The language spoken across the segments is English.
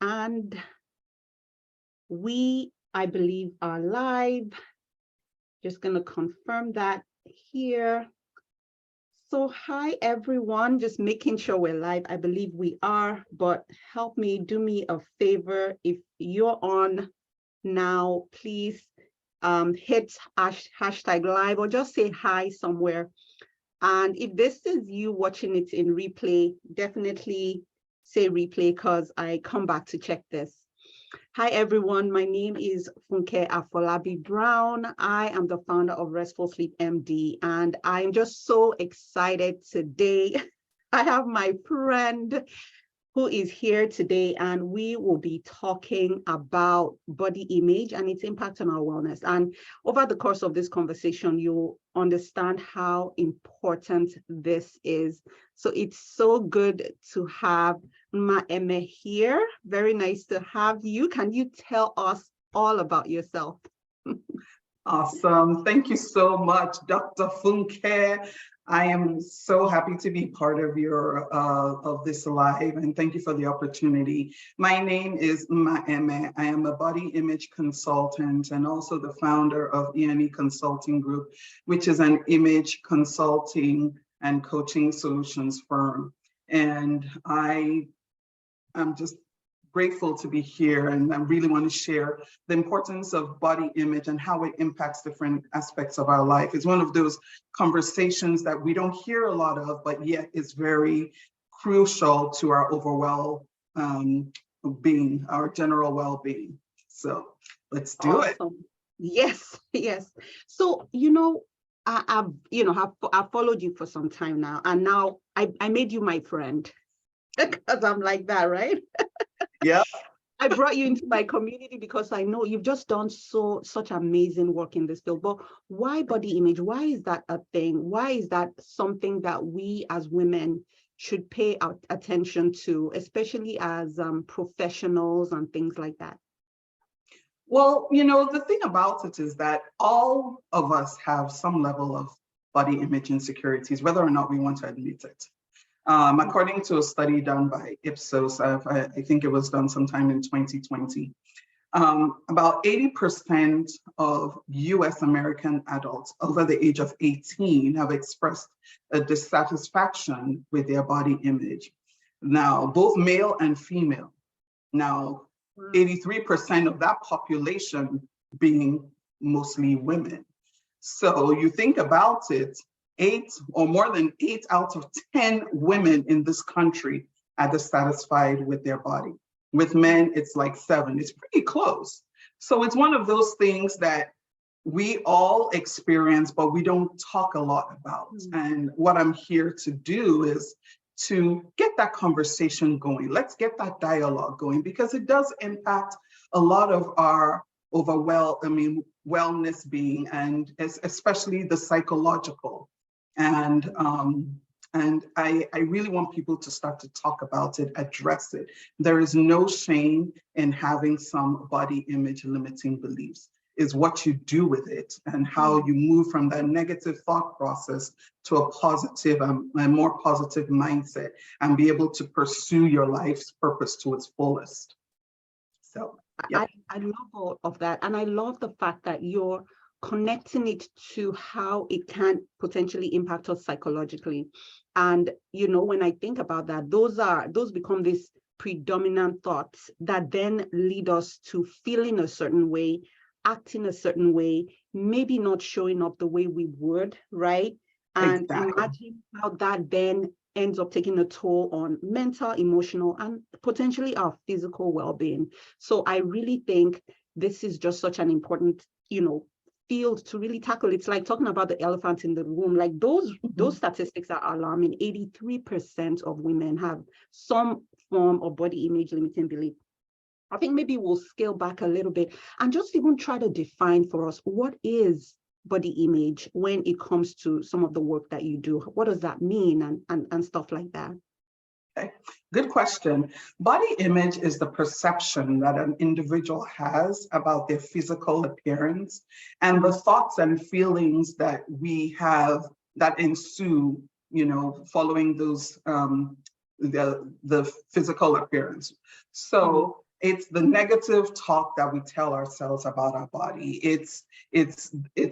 And we, I believe, are live. Just going to confirm that here. So hi, everyone. Just making sure we're live. I believe we are, but help me, do me a favor. If you're on now, please hit hashtag live or just say hi somewhere. And if this is you watching it in replay, definitely say replay because I come back to check this. Hi, everyone. My name is Funke Afolabi Brown. I am the founder of Restful Sleep MD, and I'm just so excited today. I have my friend who is here today, and we will be talking about body image and its impact on our wellness. And over the course of this conversation, you'll understand how important this is. So it's so good to have Nma Emeh here. Very nice to have you. Can you tell us all about yourself? Awesome. Thank you so much, Dr. Funke. I am so happy to be part of your of this live, and thank you for the opportunity. My name is Nma Emeh. I am a body image consultant and also the founder of EME Consulting Group, which is an image consulting and coaching solutions firm. And I am just grateful to be here, and I really want to share the importance of body image and how it impacts different aspects of our life. It's one of those conversations that we don't hear a lot of, but yet is very crucial to our overall being, our general well-being. So let's do it. Yes, yes. So, I've followed you for some time now, and now I made you my friend because I'm like that, right? Yeah. I brought you into my community because I know you've just done such amazing work in this field. But why body image? Why is that a thing? Why is that something that we as women should pay attention to, especially as professionals and things like that? Well, the thing about it is that all of us have some level of body image insecurities, whether or not we want to admit it. According to a study done by Ipsos, I think it was done sometime in 2020, about 80% of US American adults over the age of 18 have expressed a dissatisfaction with their body image. Now, both male and female. Now, 83% of that population being mostly women. So you think about it, 8 or more than 8 out of 10 women in this country are dissatisfied with their body. With men, it's like 7. It's pretty close. So it's one of those things that we all experience, but we don't talk a lot about. And what I'm here to do is to get that conversation going. Let's get that dialogue going, because it does impact a lot of our wellness being, and especially the psychological. And I really want people to start to talk about it, address it. There is no shame in having some body image limiting beliefs. Is what you do with it and how you move from that negative thought process to a positive and more positive mindset, and be able to pursue your life's purpose to its fullest. So yeah. I love all of that. And I love the fact that you're connecting it to how it can potentially impact us psychologically. And, when I think about that, those become these predominant thoughts that then lead us to feeling a certain way, acting a certain way, maybe not showing up the way we would, right? And exactly. Imagine how that then ends up taking a toll on mental, emotional, and potentially our physical well-being. So I really think this is just such an important, field to really tackle. It's like talking about the elephant in the room. Like those statistics are alarming. 83% of women have some form of body image limiting belief. I think maybe we'll scale back a little bit and just even try to define for us, what is body image when it comes to some of the work that you do? What does that mean and stuff like that? Okay, good question. Body image is the perception that an individual has about their physical appearance and the thoughts and feelings that we have that ensue, following those the physical appearance. So It's the negative talk that we tell ourselves about our body. It's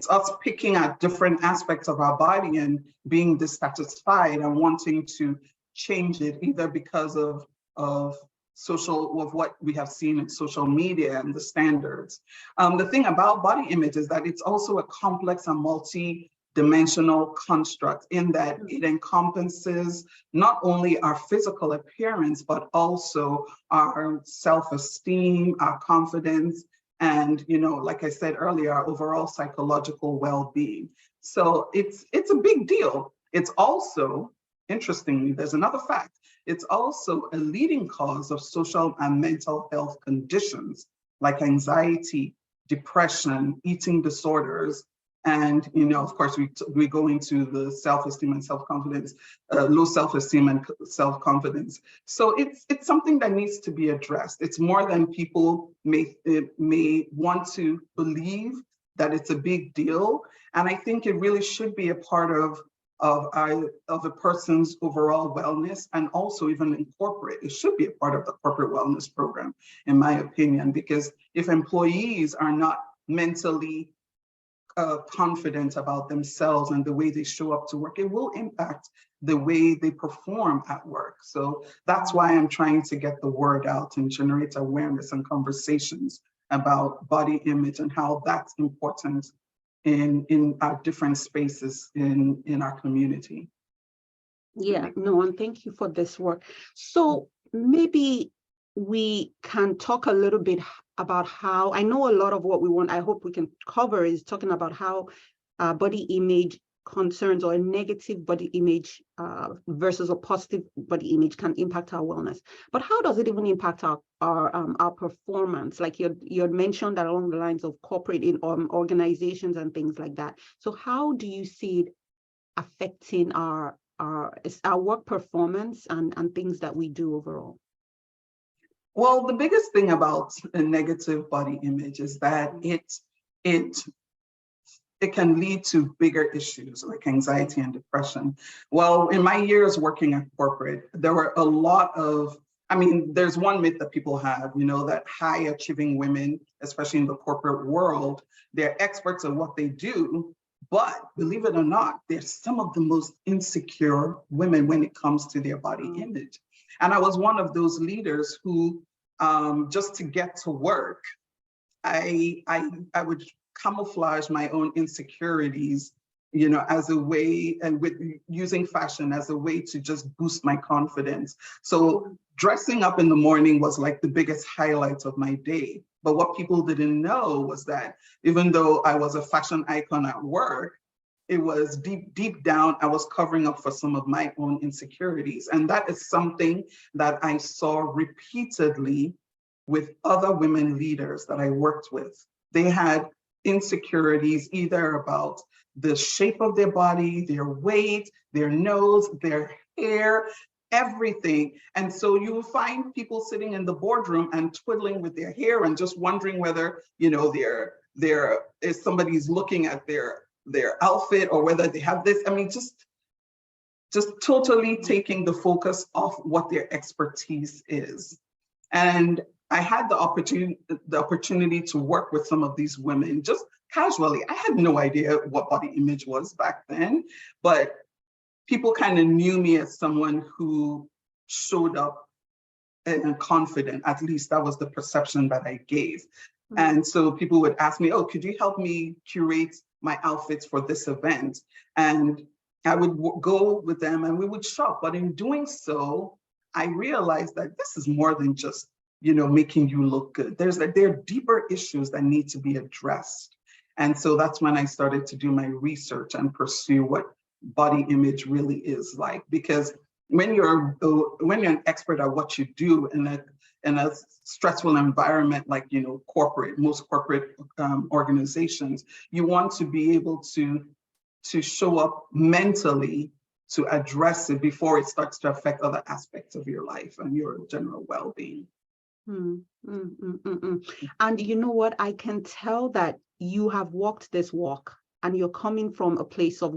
us picking at different aspects of our body and being dissatisfied and wanting to change it, either because of what we have seen in social media and the standards. The thing about body image is that it's also a complex and multi-dimensional construct, in that it encompasses not only our physical appearance, but also our self-esteem, our confidence, and, like I said earlier, our overall psychological well-being. So it's a big deal. It's also, interestingly, there's another fact. It's also a leading cause of social and mental health conditions like anxiety, depression, eating disorders, and, of course, we go into the self-esteem and self-confidence, low self-esteem and self-confidence. So it's something that needs to be addressed. It's more than people may want to believe, that it's a big deal. And I think it really should be a part of a person's overall wellness, and also even in corporate. It should be a part of the corporate wellness program, in my opinion, because if employees are not mentally confident about themselves and the way they show up to work, it will impact the way they perform at work. So that's why I'm trying to get the word out and generate awareness and conversations about body image and how that's important in our different spaces in our community. Yeah, no, and thank you for this work. So maybe we can talk a little bit about how, I know a lot of what we want, I hope we can cover, is talking about how body image concerns, or a negative body image versus a positive body image, can impact our wellness. But how does it even impact our performance? Like you had mentioned that along the lines of corporate organizations and things like that. So how do you see it affecting our work performance and things that we do overall? Well, the biggest thing about a negative body image is that it can lead to bigger issues like anxiety and depression. Well, in my years working at corporate, there were a lot of, there's one myth that people have, that high achieving women, especially in the corporate world, they're experts at what they do, but believe it or not, they're some of the most insecure women when it comes to their body image. And I was one of those leaders who, just to get to work, I would camouflage my own insecurities, as a way, and with using fashion as a way to just boost my confidence. So dressing up in the morning was like the biggest highlight of my day. But what people didn't know was that even though I was a fashion icon at work, it was deep down, I was covering up for some of my own insecurities. And that is something that I saw repeatedly with other women leaders that I worked with. They had insecurities either about the shape of their body, their weight, their nose, their hair, everything. And so you will find people sitting in the boardroom and twiddling with their hair and just wondering whether, if somebody's looking at their outfit, or whether they have this, just totally taking the focus off what their expertise is. And I had the opportunity to work with some of these women just casually. I had no idea what body image was back then, but people kind of knew me as someone who showed up and confident. At least that was the perception that I gave. Mm-hmm. And so people would ask me, oh, could you help me curate my outfits for this event? And I would go with them and we would shop. But in doing so, I realized that this is more than just making you look good. There are deeper issues that need to be addressed. And so that's when I started to do my research and pursue what body image really is like. Because when you're an expert at what you do in a stressful environment like most corporate organizations, you want to be able to show up mentally to address it before it starts to affect other aspects of your life and your general well-being. And you know what? I can tell that you have walked this walk, and you're coming from a place of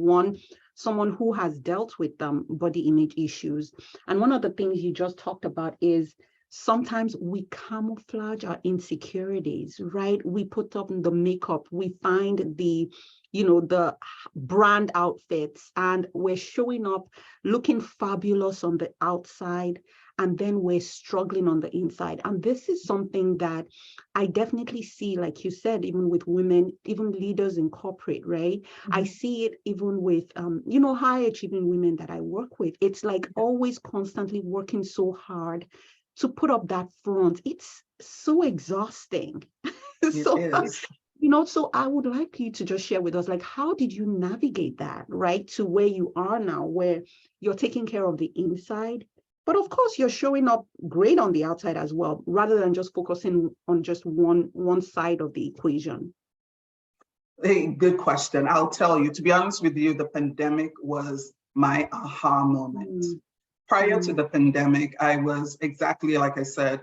someone who has dealt with body image issues. And one of the things you just talked about is sometimes we camouflage our insecurities, right? We put up the makeup, we find the, the brand outfits, and we're showing up looking fabulous on the outside, and then we're struggling on the inside. And this is something that I definitely see, like you said, even with women, even leaders in corporate, right? I see it even with, high achieving women that I work with. It's like always constantly working so hard to put up that front. It's so exhausting. It is. So I would like you to just share with us, like, how did you navigate that, right, to where you are now, where you're taking care of the inside, but of course you're showing up great on the outside as well, rather than just focusing on just one side of the equation? Hey, good question. I'll tell you, to be honest with you, the pandemic was my aha moment. Prior to the pandemic, I was exactly like I said,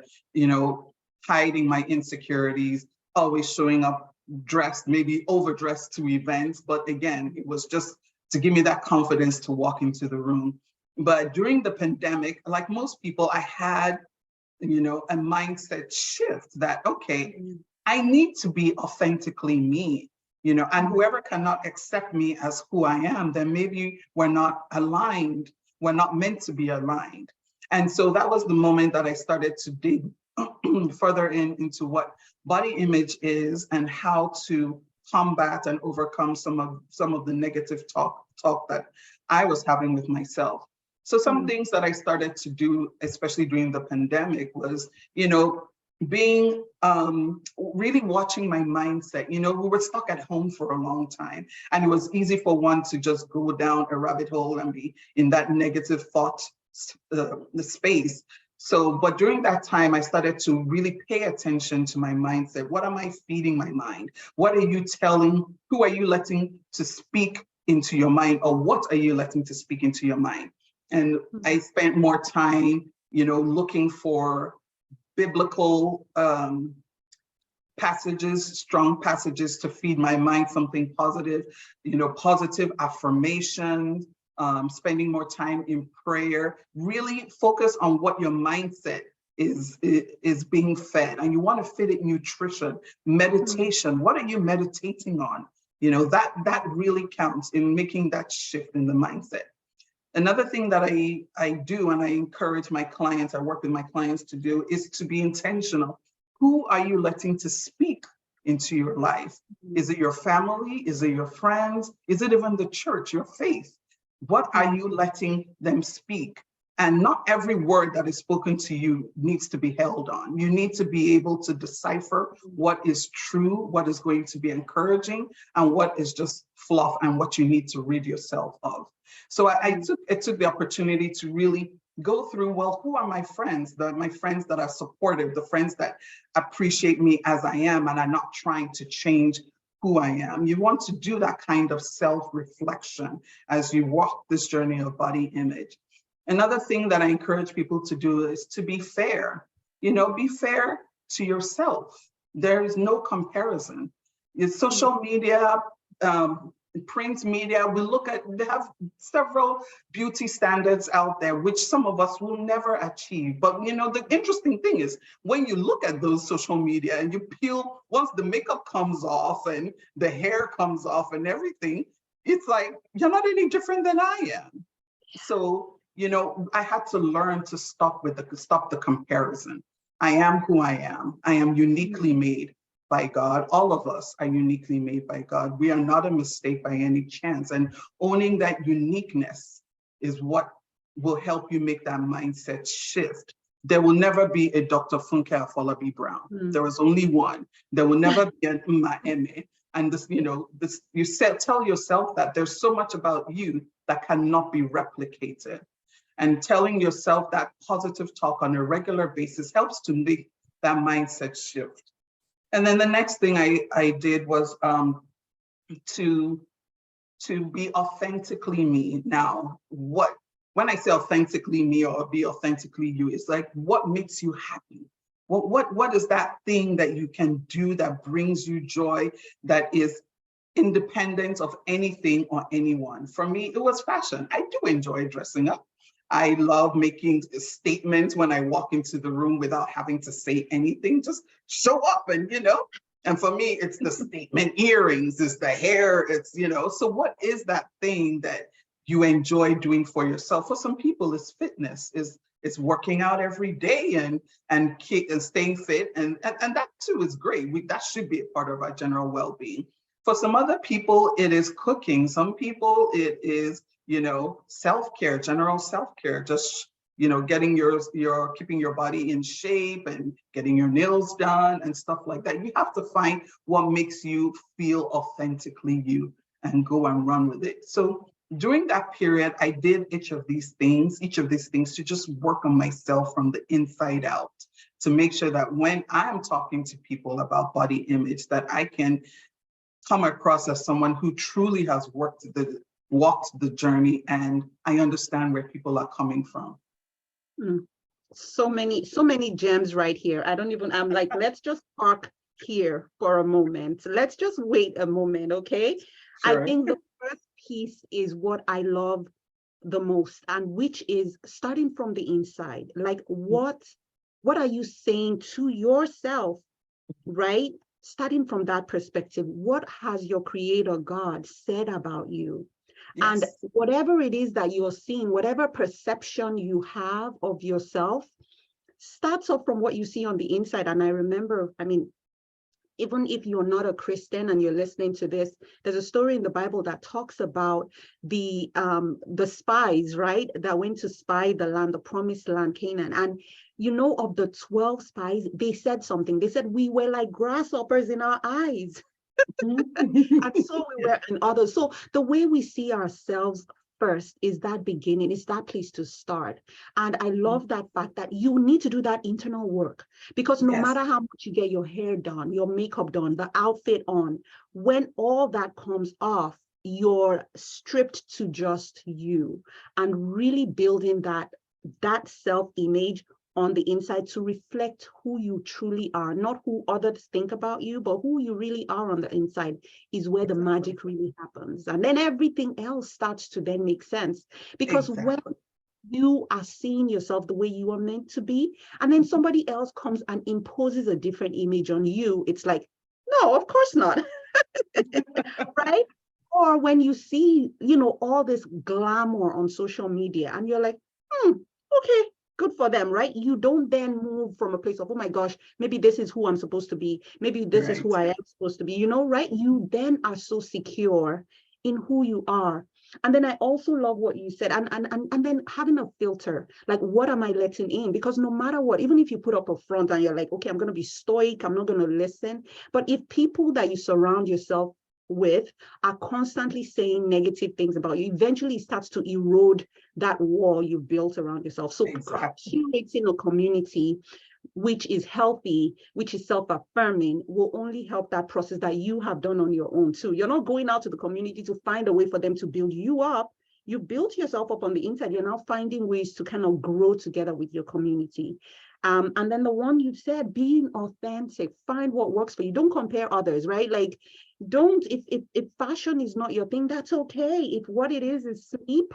hiding my insecurities, always showing up dressed, maybe overdressed to events. But again, it was just to give me that confidence to walk into the room. But during the pandemic, like most people, I had, a mindset shift that, okay, I need to be authentically me, and whoever cannot accept me as who I am, then maybe we're not aligned. We're not meant to be aligned. And so that was the moment that I started to dig further into what body image is and how to combat and overcome some of the negative talk that I was having with myself. So some things that I started to do, especially during the pandemic, was, being really watching my mindset. We were stuck at home for a long time, and it was easy for one to just go down a rabbit hole and be in that negative thought space. So, but during that time, I started to really pay attention to my mindset. What am I feeding my mind? What are you telling? Who are you letting to speak into your mind, or what are you letting to speak into your mind? And I spent more time, looking for biblical passages, strong passages to feed my mind something positive, positive affirmations, spending more time in prayer. Really focus on what your mindset is being fed, and you want to feed it nutrition, meditation. What are you meditating on? That really counts in making that shift in the mindset. Another thing that I do, and I encourage my clients, I work with my clients to do, is to be intentional. Who are you letting to speak into your life? Is it your family? Is it your friends? Is it even the church, your faith? What are you letting them speak? And not every word that is spoken to you needs to be held on. You need to be able to decipher what is true, what is going to be encouraging, and what is just fluff and what you need to rid yourself of. So I took the opportunity to really go through, well, who are my friends? My friends that are supportive, the friends that appreciate me as I am and are not trying to change who I am. You want to do that kind of self-reflection as you walk this journey of body image. Another thing that I encourage people to do is to be fair. Be fair to yourself. There is no comparison. It's social media, print media, they have several beauty standards out there, which some of us will never achieve. But the interesting thing is, when you look at those social media and you peel, once the makeup comes off and the hair comes off and everything, it's like, you're not any different than I am. So, I had to learn to stop the comparison. I am who I am. I am uniquely made by God. All of us are uniquely made by God. We are not a mistake by any chance. And owning that uniqueness is what will help you make that mindset shift. There will never be a Dr. Funke Afolabi Brown. There is only one. There will never be an Nma Emeh. And tell yourself that there's so much about you that cannot be replicated. And telling yourself that positive talk on a regular basis helps to make that mindset shift. And then the next thing I did was to be authentically me. Now, when I say authentically me or be authentically you, it's like, what makes you happy? What is that thing that you can do that brings you joy, that is independent of anything or anyone? For me, it was fashion. I do enjoy dressing up. I love making statements when I walk into the room without having to say anything. Just show up and, and for me, it's the statement earrings, it's the hair, it's, so what is that thing that you enjoy doing for yourself? For some people, it's fitness, it's working out every day and staying fit. And that too is great. That should be a part of our general well-being. For some other people, it is cooking. Some people, it is, self-care, general self-care, just, getting keeping your body in shape and getting your nails done and stuff like that. You have to find what makes you feel authentically you and go and run with it. So during that period, I did each of these things to just work on myself from the inside out, to make sure that when I'm talking to people about body image, that I can come across as someone who truly has walked the journey, and I understand where people are coming from. So many gems right here. I'm like, let's just park here for a moment. Let's just wait a moment, okay? Sure. I think the first piece is what I love the most, and which is starting from the inside. Like, what are you saying to yourself, right? Starting from that perspective, what has your creator God said about you? Yes. And whatever it is that you're seeing, whatever perception you have of yourself, starts off from what you see on the inside. And I remember, even if you're not a Christian and you're listening to this, there's a story in the Bible that talks about the spies, right, that went to spy the land, the promised land, Canaan. And of the 12 spies, they said something. They said, we were like grasshoppers in our eyes. And so we were in others. So the way we see ourselves first is that beginning, is that place to start. And I love that fact that you need to do that internal work, because no matter how much you get your hair done, your makeup done, the outfit on, when all that comes off, you're stripped to just you, and really building that self-image on the inside to reflect who you truly are, not who others think about you, but who you really are on the inside, is where the magic really happens. And then everything else starts to then make sense, because when you are seeing yourself the way you are meant to be, and then somebody else comes and imposes a different image on you, it's like, no, of course not. Right? Or when you see, all this glamour on social media and you're like, okay, good for them, right? You don't then move from a place of, oh my gosh, maybe this is who I'm supposed to be. Maybe this is who I am supposed to be, right? You then are so secure in who you are. And then I also love what you said, and then having a filter, like, what am I letting in? Because no matter what, even if you put up a front and you're like, okay, I'm going to be stoic, I'm not going to listen. But if people that you surround yourself with are constantly saying negative things about you, eventually it starts to erode that wall you built around yourself. So curating a community which is healthy, which is self-affirming, will only help that process that you have done on your own too. You're not going out to the community to find a way for them to build you up. You built yourself up on the inside. You're now finding ways to kind of grow together with your community. And then the one you said, being authentic, find what works for you. Don't compare others, right? Like, don't, if fashion is not your thing, that's okay. If what it is sleep,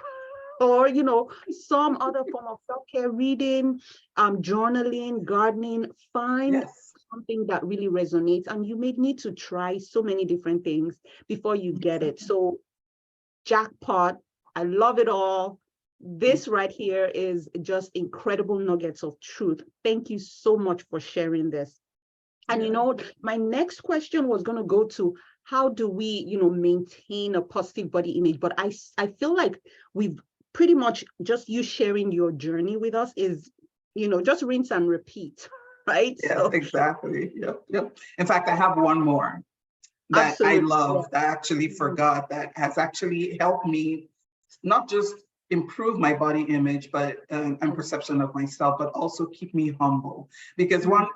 or some other form of self-care, reading, journaling, gardening, find something that really resonates. And you may need to try so many different things before you get it. So jackpot, I love it all. This right here is just incredible nuggets of truth. Thank you so much for sharing this. And my next question was going to go to, how do we maintain a positive body image? But I feel like we've pretty much, just you sharing your journey with us is just rinse and repeat, right? Yeah, so exactly. Yep. In fact, I have one more that I love, that I actually forgot, that has actually helped me not just improve my body image, but and perception of myself, but also keep me humble. Because one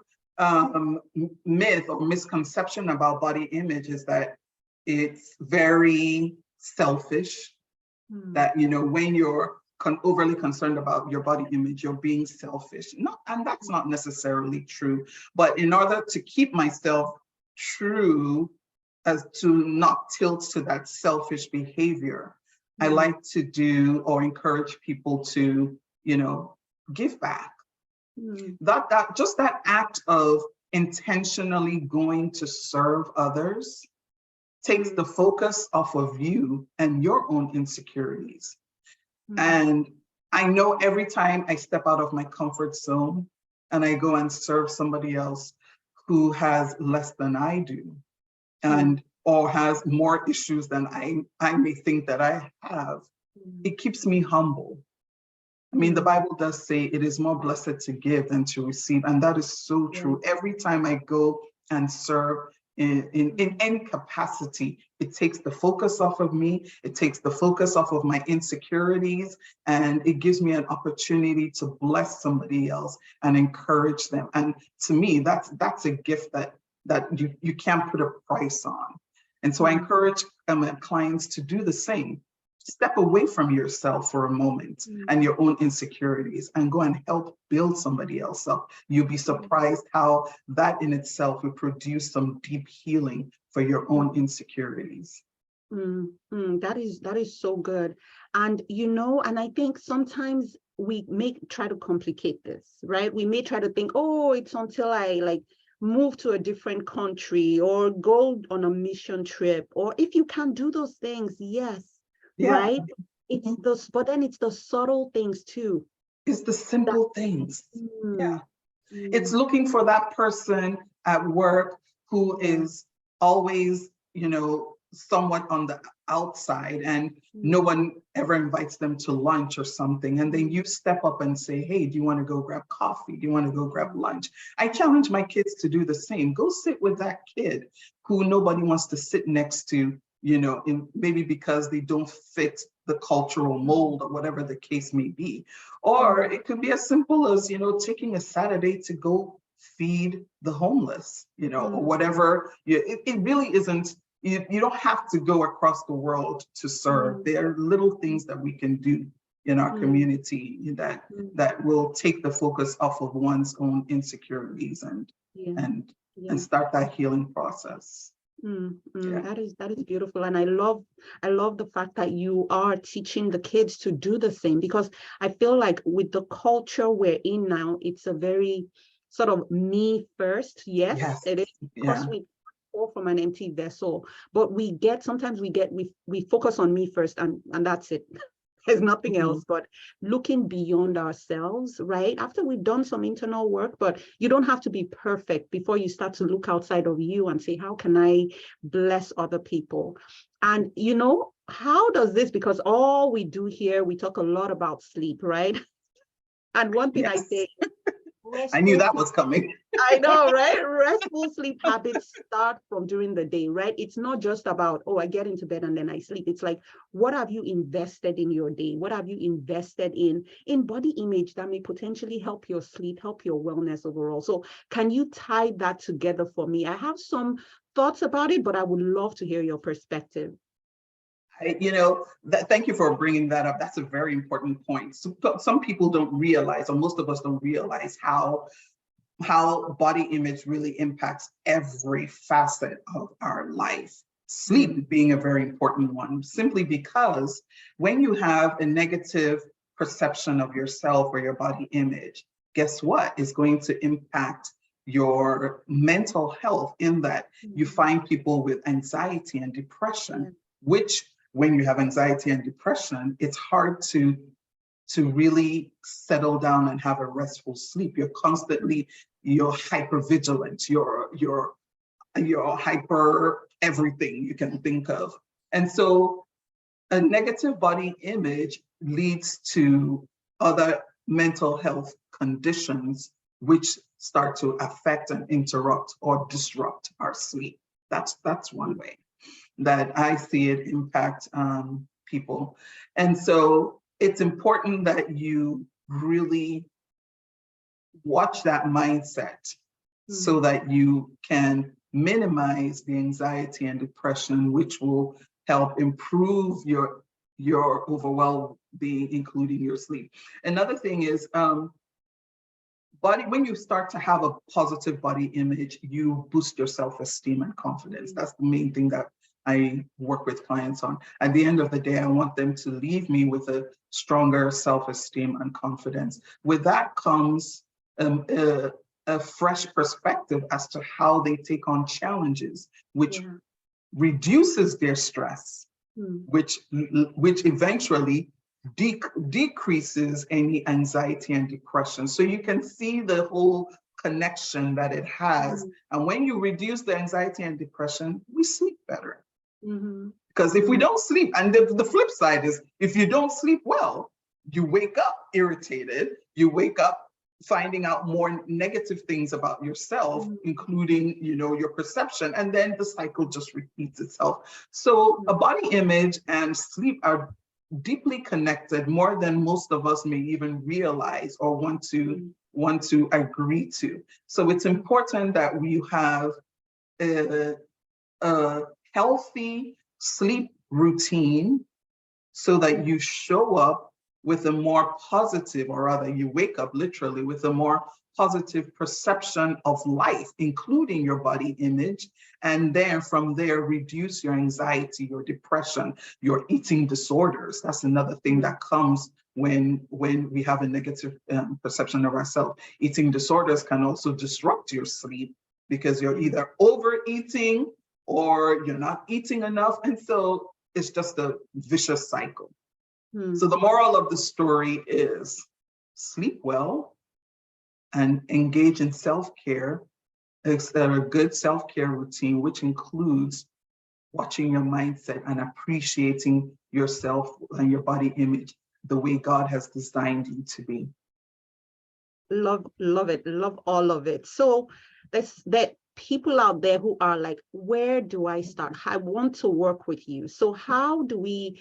myth or misconception about body image is that it's very selfish, that when you're overly concerned about your body image, you're being selfish. And that's not necessarily true. But in order to keep myself true, as to not tilt to that selfish behavior, I like to do or encourage people to give back. Mm. That act of intentionally going to serve others takes the focus off of you and your own insecurities. And I know every time I step out of my comfort zone and I go and serve somebody else who has less than I do, and or has more issues than I may think that I have, it keeps me humble. I mean, the Bible does say it is more blessed to give than to receive. And that is so true. Every time I go and serve in any capacity, it takes the focus off of me. It takes the focus off of my insecurities. And it gives me an opportunity to bless somebody else and encourage them. And to me, that's a gift that you can't put a price on. And so I encourage my clients to do the same. Step away from yourself for a moment and your own insecurities and go and help build somebody else up. You'll be surprised how that in itself will produce some deep healing for your own insecurities. That is so good. And and I think sometimes we may try to complicate this, right? We may try to think, oh, it's until I move to a different country or go on a mission trip, or if you can do those things, yes. Right? It's those, but then it's the subtle things too. It's the simple things. It's looking for that person at work who is always, somewhat on the outside and no one ever invites them to lunch or something. And then you step up and say, hey, do you want to go grab coffee? Do you want to go grab lunch? I challenge my kids to do the same. Go sit with that kid who nobody wants to sit next to, maybe because they don't fit the cultural mold or whatever the case may be. Or it could be as simple as, taking a Saturday to go feed the homeless, or whatever. It really isn't, you don't have to go across the world to serve. There are little things that we can do in our community that will take the focus off of one's own insecurities and start that healing process. That is beautiful. And I love the fact that you are teaching the kids to do the same, because I feel like with the culture we're in now, it's a very sort of me first. Yes. It is, because we pour from an empty vessel, but sometimes we focus on me first and that's it. There's nothing else but looking beyond ourselves, right? After we've done some internal work, but you don't have to be perfect before you start to look outside of you and say, how can I bless other people? And how does this, because all we do here, we talk a lot about sleep, right? And one thing I say, I knew that was coming. I know, right? Restful sleep habits start from during the day, right? It's not just about, oh, I get into bed and then I sleep. It's like, what have you invested in your day? What have you invested in body image that may potentially help your sleep, help your wellness overall? So can you tie that together for me? I have some thoughts about it, but I would love to hear your perspective. Thank you for bringing that up. That's a very important point. Some people don't realize, or most of us don't realize, how body image really impacts every facet of our life. Sleep being a very important one, simply because when you have a negative perception of yourself or your body image, guess what? It's going to impact your mental health, in that you find people with anxiety and depression, which, when you have anxiety and depression, it's hard to really settle down and have a restful sleep. You're hyper vigilant, you're hyper everything you can think of. And so a negative body image leads to other mental health conditions, which start to affect and interrupt or disrupt our sleep. That's one way that I see it impact people. And so it's important that you really watch that mindset so that you can minimize the anxiety and depression, which will help improve your overall being, including your sleep. Another thing is, when you start to have a positive body image, you boost your self-esteem and confidence. That's the main thing that I work with clients on. At the end of the day, I want them to leave me with a stronger self-esteem and confidence. With that comes a fresh perspective as to how they take on challenges, which reduces their stress, which eventually decreases any anxiety and depression. So you can see the whole connection that it has. And when you reduce the anxiety and depression, we sleep better. Because if we don't sleep, and the flip side is, if you don't sleep well, you wake up irritated, you wake up finding out more negative things about yourself, including, your perception, and then the cycle just repeats itself. So a body image and sleep are deeply connected, more than most of us may even realize or want to agree to. So it's important that we have a healthy sleep routine so that you show up with a more positive, or rather you wake up literally with a more positive perception of life, including your body image. And then from there, reduce your anxiety, your depression, your eating disorders. That's another thing that comes when we have a negative perception of ourselves. Eating disorders can also disrupt your sleep because you're either overeating or you're not eating enough. And so it's just a vicious cycle. So the moral of the story is sleep well and engage in self-care. It's a good self-care routine, which includes watching your mindset and appreciating yourself and your body image the way God has designed you to be. Love it. Love all of it. So that people out there who are like, where do I start? I want to work with you. So how do we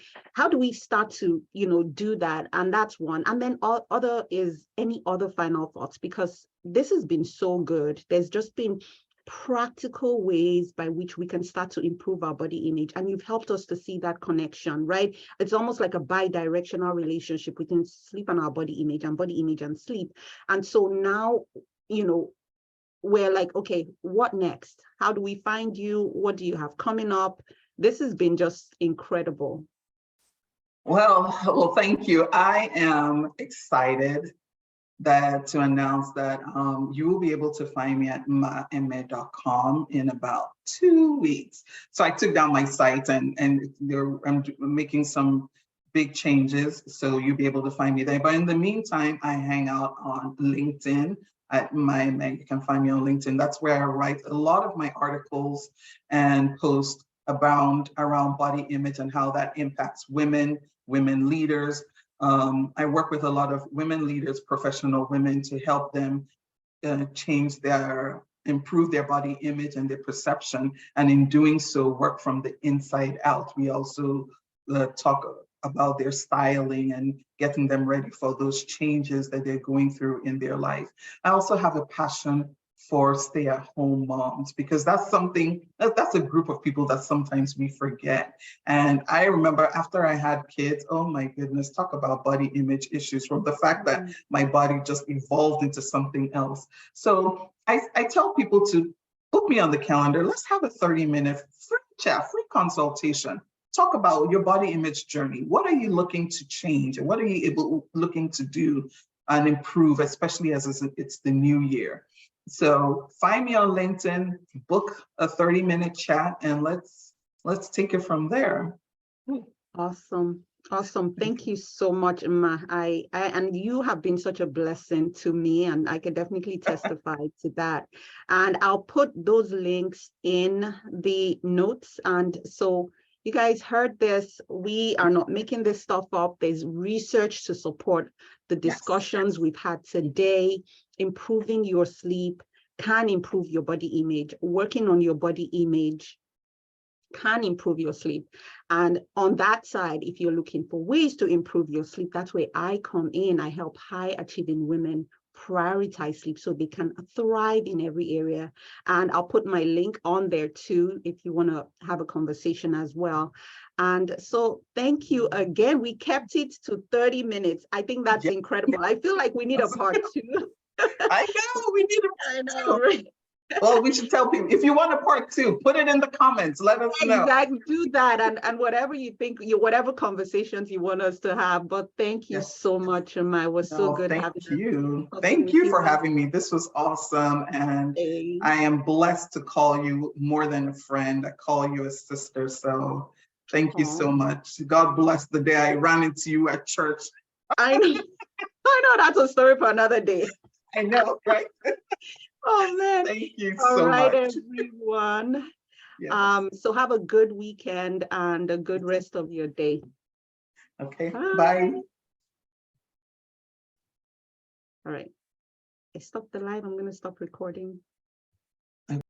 start to, do that? And that's one. And then other is any other final thoughts, because this has been so good. There's just been practical ways by which we can start to improve our body image. And you've helped us to see that connection, right? It's almost like a bi-directional relationship between sleep and our body image and sleep. And so now, we're like, okay, what next? How do we find you? What do you have coming up? This has been just incredible. Well, thank you. I am excited to announce that you will be able to find me at nmaemeh.com in about 2 weeks. So I took down my site and I'm making some big changes, so you'll be able to find me there. But in the meantime, I hang out on LinkedIn at Nma Emeh. You can find me on LinkedIn. That's where I write a lot of my articles and posts around body image and how that impacts women leaders. I work with a lot of women leaders, professional women, to help them improve their body image and their perception. And in doing so, work from the inside out. We also talk about their styling and getting them ready for those changes that they're going through in their life. I also have a passion for stay-at-home moms, because that's a group of people that sometimes we forget. And I remember after I had kids, oh my goodness, talk about body image issues, from the fact that my body just evolved into something else. So I tell people to book me on the calendar. Let's have a 30-minute free chat, free consultation. Talk about your body image journey. What are you looking to change? And what are you looking to do and improve, especially as it's the new year? So find me on LinkedIn, book a 30-minute chat, and let's take it from there. Awesome. Thank you so much, Nma. I and you have been such a blessing to me, and I can definitely testify to that. And I'll put those links in the notes. And so you guys heard this. We are not making this stuff up. There's research to support the discussions we've had today. Improving your sleep can improve your body image. Working on your body image can improve your sleep. And on that side, if you're looking for ways to improve your sleep, that's where I come in. I help high achieving women prioritize sleep so they can thrive in every area. And I'll put my link on there too, if you want to have a conversation as well. And so thank you again. We kept it to 30 minutes. I think that's incredible. I feel like we need a part two. I know, we need a part two. Right? Well, we should tell people, if you want a part two, put it in the comments. Let us know. Exactly, do that, and whatever you think, whatever conversations you want us to have. But thank you Yes. so much, Emma. It was so No, good thank having you. talking Thank with you you for having me. This was awesome. And today. I am blessed to call you more than a friend. I call you a sister. So thank you so much. God bless the day I ran into you at church. I know, I know that's a story for another day. I know, right? Oh man. Thank you All so right, much. everyone. Yes. So have a good weekend and a good rest of your day. Okay. Bye. Bye. All right. I stopped the live. I'm going to stop recording.